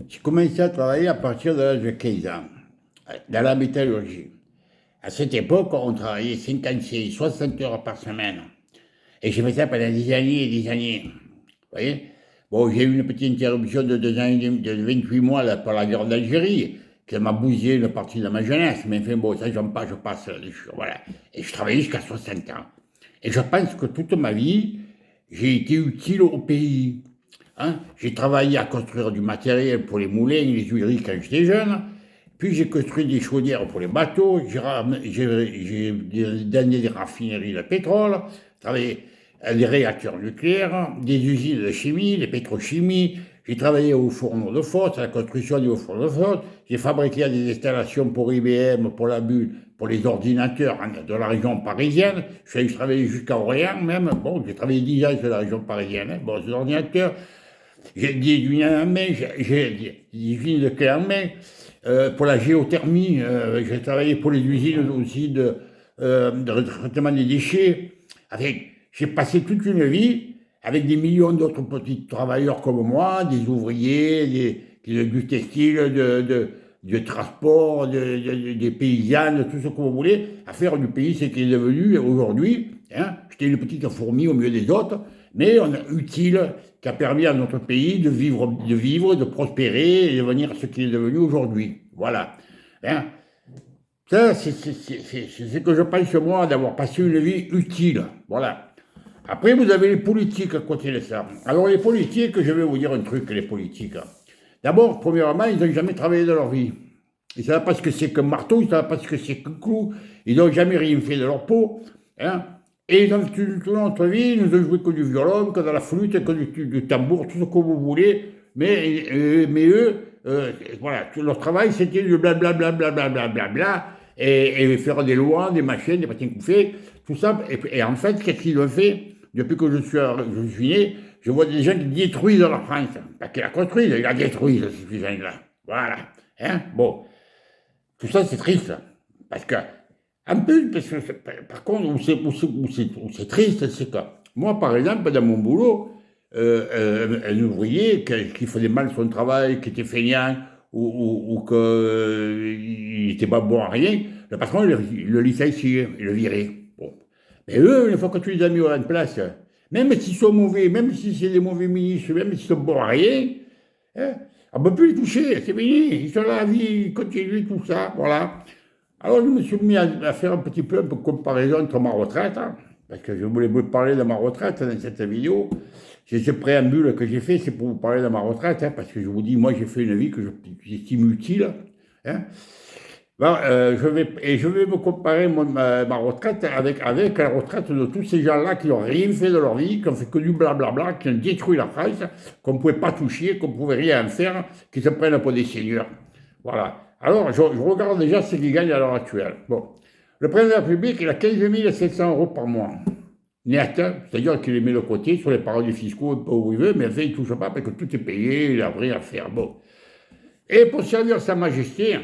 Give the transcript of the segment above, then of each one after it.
J'ai commencé à travailler à partir de l'âge de 15 ans, dans la métallurgie. À cette époque, on travaillait 56, 60 heures par semaine. Et j'ai fait ça pendant des années et des années. Vous voyez? Bon, j'ai eu une petite interruption de 2 ans et demi, de 28 mois là, par la guerre d'Algérie, qui m'a bousillé une partie de ma jeunesse. Mais enfin, bon, ça, j'en passe, je passe. Voilà. Et je travaillais jusqu'à 60 ans. Et je pense que toute ma vie, j'ai été utile au pays. Hein. J'ai travaillé à construire du matériel pour les moulins et les huileries quand j'étais jeune. Puis j'ai construit des chaudières pour les bateaux. J'ai donné des raffineries de pétrole, travaillé à des réacteurs nucléaires, des usines de chimie, des pétrochimies. J'ai travaillé au fourneau de Fos, à la construction du fourneau de Fos. J'ai fabriqué des installations pour IBM, pour la Bulle, pour les ordinateurs de la région parisienne. Je travaillé jusqu'à Orléans même. Bon, j'ai travaillé 10 ans sur la région parisienne. Hein. Bon, ces ordinateurs, j'ai des usines en main, j'ai des usines de clés en main. Pour la géothermie, j'ai travaillé pour les usines aussi de traitement des déchets. J'ai passé toute une vie avec des millions d'autres petits travailleurs comme moi, des ouvriers, du textile, du transport, des paysannes, tout ce que vous voulez, à faire du pays ce qu'il est devenu aujourd'hui. Hein. J'étais une petite fourmi au milieu des autres, mais on a utile, qui a permis à notre pays de prospérer et de devenir ce qu'il est devenu aujourd'hui. Voilà. Hein. Ça, c'est ce que je pense, moi, d'avoir passé une vie utile. Voilà. Après, vous avez les politiques à côté de ça. Alors, les politiques, je vais vous dire un truc, les politiques. D'abord, premièrement, ils n'ont jamais travaillé de leur vie. Ils ne savent pas ce que c'est qu'un marteau, ils ne savent pas ce que c'est qu'un clou, ils n'ont jamais rien fait de leur peau. Hein. Et dans toute notre vie, ils nous ont joué que du violon, que de la flûte, que du tambour, tout ce que vous voulez. Mais eux, voilà, leur travail, c'était du blablabla, blablabla, et faire des lois, des machines, des patins couffés, tout ça. Et en fait, qu'est-ce qu'ils ont fait? Depuis que je suis né, je vois des gens qui détruisent la France. Pas qu'ils la construisent, ils la détruisent, ces gens-là. Voilà. Hein? Bon. Tout ça, c'est triste. Parce que, en plus, parce que, par contre, où c'est triste, c'est que, moi, par exemple, dans mon boulot, un ouvrier qui faisait mal son travail, qui était feignant, ou qu'il n'était pas bon à rien, le patron, le licenciait, il le virait. Bon. Mais eux, une fois que tu les as mis en place, même s'ils sont mauvais, même si c'est des mauvais ministres, même s'ils sont bons à rien, hein, on ne peut plus les toucher, c'est fini, ils sont là à vie, ils continuent, tout ça, voilà. Alors je me suis mis à faire un petit peu de comparaison entre ma retraite, hein, parce que je voulais vous parler de ma retraite dans cette vidéo. C'est ce préambule que j'ai fait, c'est pour vous parler de ma retraite, hein, parce que je vous dis, moi j'ai fait une vie que j'estime utile. Hein. Bon, je vais me comparer ma retraite avec la retraite de tous ces gens-là qui n'ont rien fait de leur vie, qui ont fait que du blablabla, qui ont détruit la France, qu'on ne pouvait pas toucher, qu'on ne pouvait rien en faire, qui se prennent pour des seigneurs. Voilà. Alors, je regarde déjà ce qu'ils gagnent à l'heure actuelle. Bon. Le président de la République, il a 15 700 euros par mois. Net, hein, c'est-à-dire qu'il les met de côté sur les paradis fiscaux, un peu où il veut, mais enfin, il ne touche pas parce que tout est payé, il a rien à faire. Bon. Et pour servir Sa Majesté,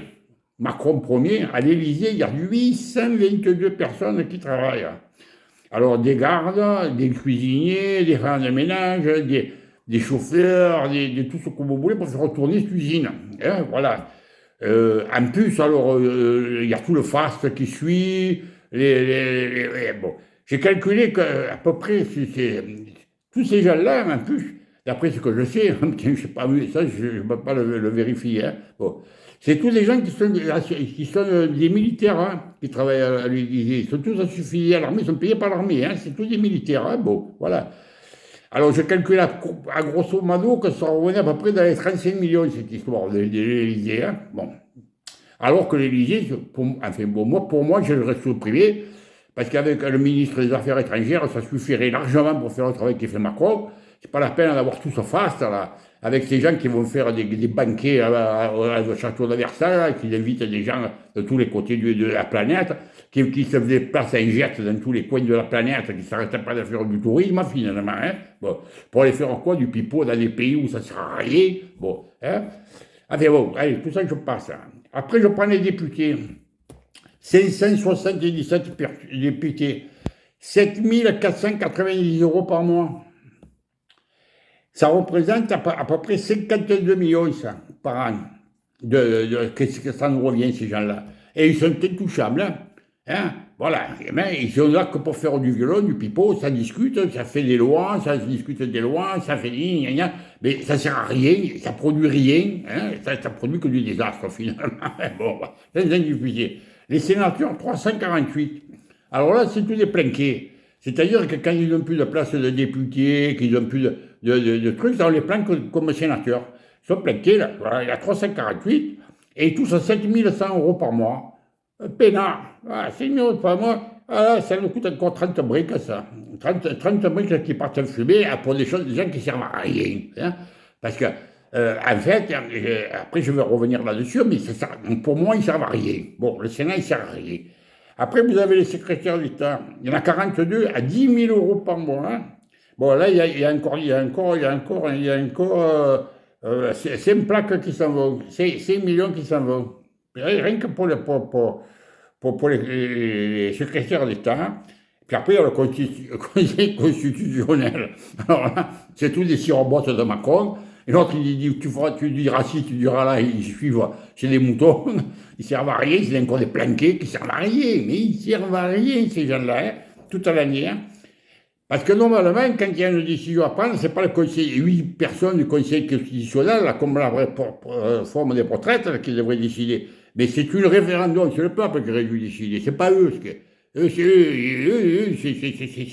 Macron Ier, à l'Élysée, il y a 822 personnes qui travaillent. Alors, des gardes, des cuisiniers, des femmes de ménage, des chauffeurs, tout ce que vous voulez pour faire tourner cette usine. Hein, voilà. En plus, alors, il y a tout le faste qui suit. Bon. J'ai calculé qu'à peu près, tous ces gens-là, en plus, d'après ce que je sais, je ne sais pas, ça, je ne peux pas le vérifier. Hein, bon. C'est tous des gens qui sont des militaires, hein, qui travaillent à l'Élysée. Ils sont tous affiliés à l'armée, ils sont payés par l'armée. Hein, c'est tous des militaires. Hein, bon, voilà. Alors, je calcule à grosso modo que ça revenait à peu près dans les 35 millions, cette histoire de l'Élysée. Hein, bon. Alors que l'Élysée, enfin, bon, pour moi, je le reste au privé, parce qu'avec le ministre des Affaires étrangères, ça suffirait largement pour faire le travail qu'il fait Macron. C'est pas la peine d'avoir tout ce faste, là, avec ces gens qui vont faire des banquets au château de Versailles, qui invitent des gens de tous les côtés de la planète, qui se déplacent en jet dans tous les coins de la planète, qui ne s'arrêtent pas de faire du tourisme, finalement. Hein, bon, pour aller faire quoi? Du pipeau dans des pays où ça ne sert à rien. Bon, hein. Enfin bon, allez, tout ça, je passe. Après, je prends les députés. 577 députés. 7 490 euros par mois. Ça représente à peu près 52 millions, ça. par an. Qu'est-ce que ça nous revient, ces gens-là? Et ils sont intouchables. Hein. Voilà, ils sont là que pour faire du violon, du pipeau, ça discute, ça fait des lois, ça discute des lois, ça fait gna, gna, mais ça sert à rien, ça produit rien, hein, ça produit que du désastre finalement. Bon, c'est diffusé. Les sénateurs, 348. Alors là, c'est tout des planqués. C'est-à-dire que quand ils n'ont plus de place de députés, qu'ils n'ont plus de trucs, on les planque comme sénateurs. Ils sont planqués, là, voilà, il y a 348, et ils touchent 7100 € par mois. Peinard, ah, c'est mieux, pas moi. Ah, ça nous coûte encore 30 briques, ça. 30 briques qui partent en fumée pour des gens qui servent à rien. Hein. Parce que, en fait, après je vais revenir là-dessus, mais pour moi, ils ne servent à rien. Bon, le Sénat, il ne sert à rien. Après, vous avez les secrétaires d'État. Il y en a 42 à 10 000 € par mois. Hein. Bon, là, il y a encore 5 plaques qui s'en vont, 5 millions qui s'en vont. Rien que pour les secrétaires d'État. Puis après, il y a le Conseil constitutionnel. Alors là, c'est tous des sirobottes de Macron. Et l'autre, il dit, tu diras ci, tu diras là, ils suivent, c'est des moutons, ils servent à rien, c'est encore des planqués qui servent à rien. Mais ils servent à rien, ces gens-là, hein, toute l'année. Hein. Parce que normalement, quand il y a une décision à prendre, c'est pas le conseil, 8 personnes du Conseil constitutionnel, là, comme la réforme des retraites, qui devraient décider. Mais c'est une référendum, c'est le peuple qui aurait dû décider, c'est pas eux. C'est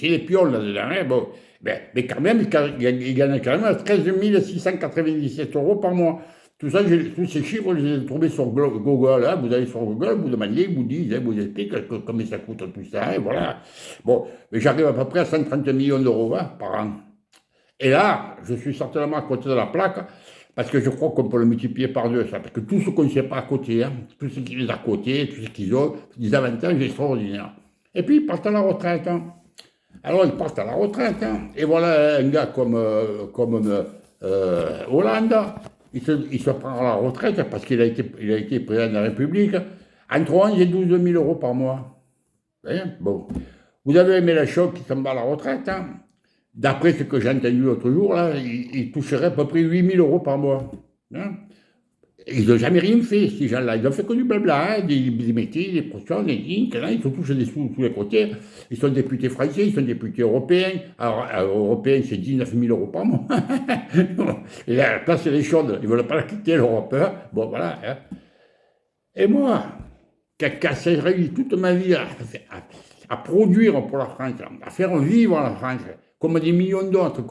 les pions là-dedans. Hein, bon. Mais quand même, ils gagnent quand même 13 697 € par mois. Tout ça, tous ces chiffres, je les ai trouvés sur Google. Hein. Vous allez sur Google, vous demandez, ils vous disent, hein, vous expliquent combien ça coûte tout ça. Hein, voilà. Bon, mais j'arrive à peu près à 130 millions d'euros hein, par an. Et là, je suis certainement à côté de la plaque, parce que je crois qu'on peut le multiplier par deux, ça. Parce que tout ce qu'on ne sait pas à côté, hein, tout ce qu'ils ont à côté, tout ce qu'ils ont, des avantages extraordinaires. Et puis, ils partent à la retraite. Hein. Alors, ils partent à la retraite. Hein. Et voilà un gars comme Hollande, il se prend à la retraite parce qu'il a été président de la République entre 11 et 12 000 € par mois. Hein bon. Vous avez Mélenchon qui s'en va à la retraite. Hein. D'après ce que j'ai entendu l'autre jour, là, il toucherait à peu près 8 000 € par mois. Hein. Ils n'ont jamais rien fait, ces gens-là. Ils n'ont fait que du blabla, hein, des métiers, des procès, des lignes, ils se touchent des sous tous les côtés. Ils sont députés français, ils sont députés européens. Alors, européens, c'est 19 000 € par mois. Et la place, elle est chaude. Ils ne veulent pas la quitter, l'Europe. Hein. Bon, voilà. Hein. Et moi, qui ai réussi toute ma vie à produire pour la France, à faire vivre la France, comme des millions d'autres,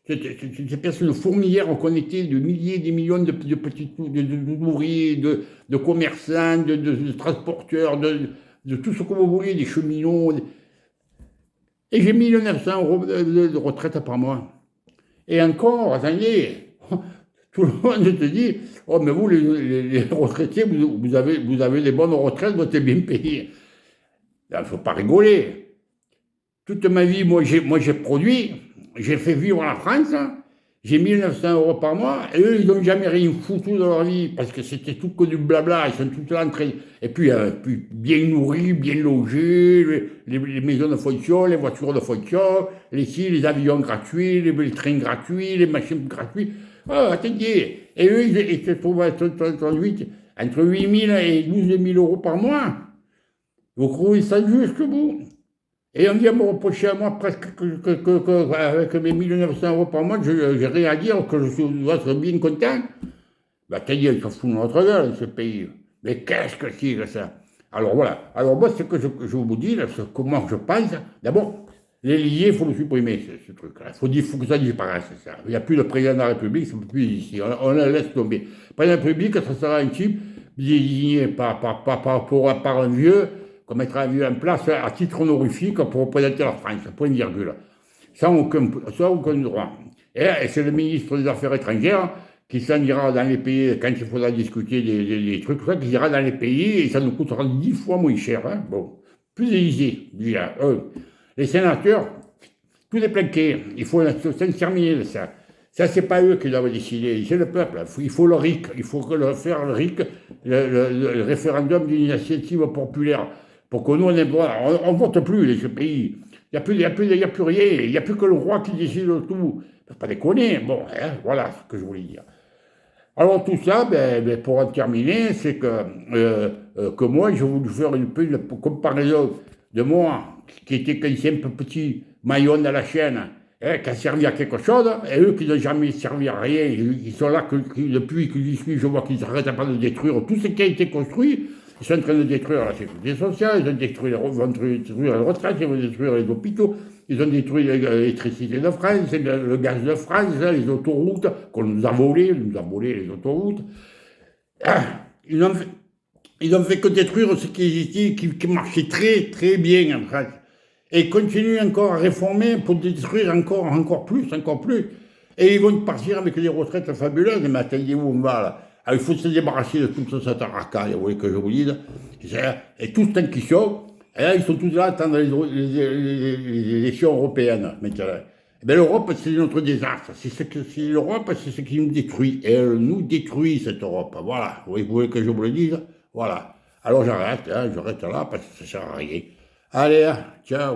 ces personnes fourmilières qu'on était de milliers, des millions de petits ouvriers, de commerçants, de transporteurs, de tout ce que vous voulez, des cheminots. Et j'ai 1 900 € de retraite par mois. Et encore, attendez, tout le monde te dit, oh mais vous les retraités, vous avez des bonnes retraites, vous êtes bien payés. Il ne faut pas rigoler. Toute ma vie, moi j'ai produit. J'ai fait vivre la France, hein. J'ai 1 900 € par mois, et eux, ils n'ont jamais rien foutu de leur vie, parce que c'était tout que du blabla, ils sont tout là en train. Et puis bien nourris, bien logés, les maisons de fonction, les voitures de fonction, les avions gratuits, les trains gratuits, les machines gratuites. Oh, attendez. Et eux, ils se trouvent entre 8 000 et 12 000 € par mois. Vous croyez ça juste, vous? Et on vient me reprocher à moi presque qu'avec mes 1 900 € par mois, j'ai rien à dire, que je dois être bien content. Ben, c'est-à-dire, ils se foutent de notre gueule, ce pays. Mais qu'est-ce que c'est que ça? Alors voilà. Alors moi, ce que je vous dis, là, comment je pense, d'abord, les liés, il faut le supprimer, ce truc-là. Il faut que ça disparaisse, ça. Il n'y a plus de président de la République, ça ne peut plus ici. On la laisse tomber. Le président de la République, ça sera un type désigné par un vieux, qu'on mettra un vieux en place à titre honorifique pour représenter la France, point virgule. Sans aucun droit. Et c'est le ministre des Affaires étrangères qui s'en ira dans les pays, quand il faudra discuter des trucs, qui ira dans les pays et ça nous coûtera 10 fois moins cher. Hein. Bon, plus easy, déjà. Les sénateurs, tous les planqués, il faut s'en terminer de ça. Ça, c'est pas eux qui doivent décider, c'est le peuple. Il faut le RIC, il faut faire le RIC, le référendum d'initiative populaire, pour que nous, on ne vote plus dans ce pays. Il n'y a plus rien, il n'y a plus que le roi qui décide de tout. Il ne faut pas déconner. Bon, hein, voilà ce que je voulais dire. Alors tout ça, pour en terminer, c'est que moi, j'ai voulu faire un peu une comparaison de moi, qui était qu'un simple petit maillon de la chaîne, hein, qui a servi à quelque chose, et eux qui n'ont jamais servi à rien, ils sont là depuis que j'y suis, je vois qu'ils n'arrêtent pas de détruire tout ce qui a été construit. Ils sont en train de détruire la sécurité sociale, ils ont détruit, vont détruire les retraites, ils vont détruire les hôpitaux, ils ont détruit l'électricité de France, le gaz de France, hein, les autoroutes qu'on nous a volées, les autoroutes. Ah, ils n'ont fait que détruire ce qui existait, qui marchait très très bien en France. Et ils continuent encore à réformer pour détruire encore plus, encore plus. Et ils vont partir avec des retraites fabuleuses. Mais attendez-vous, on va là. Alors, il faut se débarrasser de toute cette racaille, vous voulez que je vous dise. Et tous tant qu'ils sont, et là, ils sont tous là à attendre les élections européennes maintenant. Eh bien, l'Europe, c'est notre désastre. L'Europe, c'est ce qui nous détruit. Et elle nous détruit, cette Europe. Voilà. Vous voulez que je vous le dise? Voilà. Alors j'arrête, hein, j'arrête là parce que ça sert à rien. Allez, hein, ciao.